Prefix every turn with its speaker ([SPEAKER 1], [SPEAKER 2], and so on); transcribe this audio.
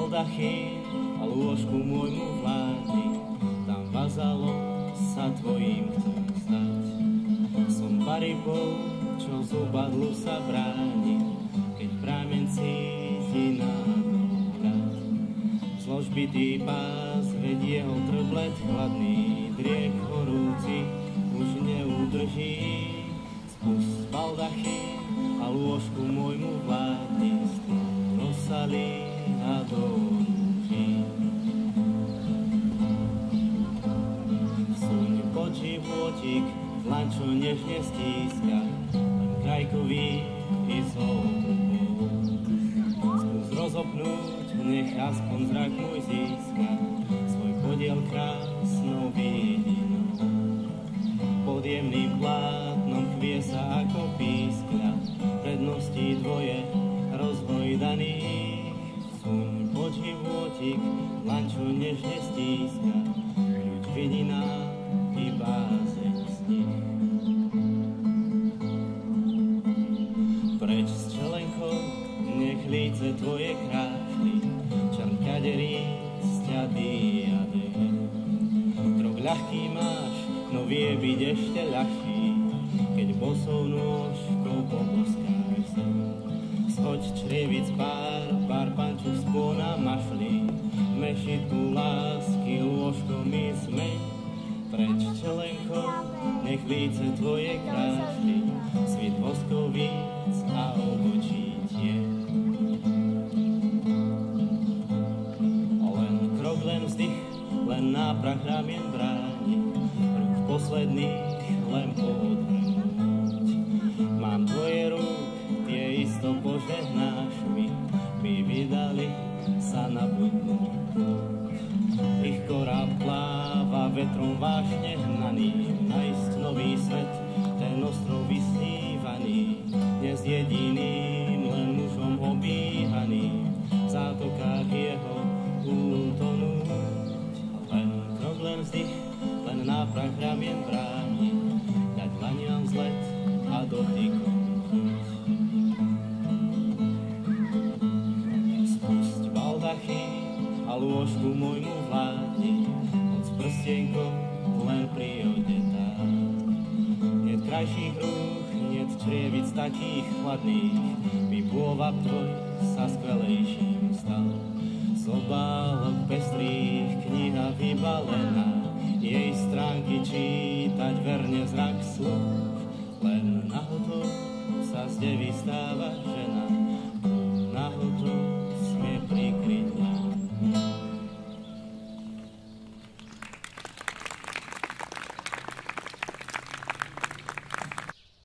[SPEAKER 1] baldachín a lôžku môjmu vládni, tam vazalo sa tvojím chcem stať. Som paribou, čo zúbadlu sa bráni, keď prámen cíti nádobrať. Zložbitý pás vedie ho trblet chladný, driek horúci už neudrží. Spust baldachín a lôžku môjmu vládni, rosali a do rúží. Suň pod životík, dlaň čo nežne stíska, len krajkový i zobou. Skús rozopnúť, nech aspoň zrak môj získa svoj podiel krásnou vidinou. Pod jemným plátnom chvie sa ako pískľa, predností dvoje rozhojdaných. Suň pod životík, dlaň čo nežne stíska, ľuď vidina i bázeň z nich. Preč s čelenkou, nech líce tvoje kráčli, čarkaderí sťa diadem. Krok ľahký máš, no vie byť ešte ľahší, keď bosou nôžkou poboskáš zem. Schoď črievic pár pančuk spôna mašli, mešitku lásky lôžko mi smeň. Preč čelenkou, nech líce tvoje kráčli, svit voskovíc a obočí tieň. Len krok, len vzdych, len náprach ramien bráni, rúk posledných len podhrnúť. Mám tvoje rúk, tie isto požehnáš mi, by vydali sa na budnú púť. Ich koráb pláva vetrom vážne hnaný, nájsť nový svet, ten ostrov vysnívaný, dnes jediným len mužom obíhaný, v zátokách jeho utonúť. Len krok, len vzdych, len náprach ramien bráni, dať dlaniam vzlet a dotykom chuť. Spusť baldachín a lôžku môjmu vládni, od s prstienkom len priodetá. Niet krajších rúch, niet črievic takých chladných, by pôvab tvoj sa skvelejším stal. Z obálok pestrých kniha vybalená, jej stránky čítať verne zrak slov. Len nahotov sa z devy stáva žena, nahotov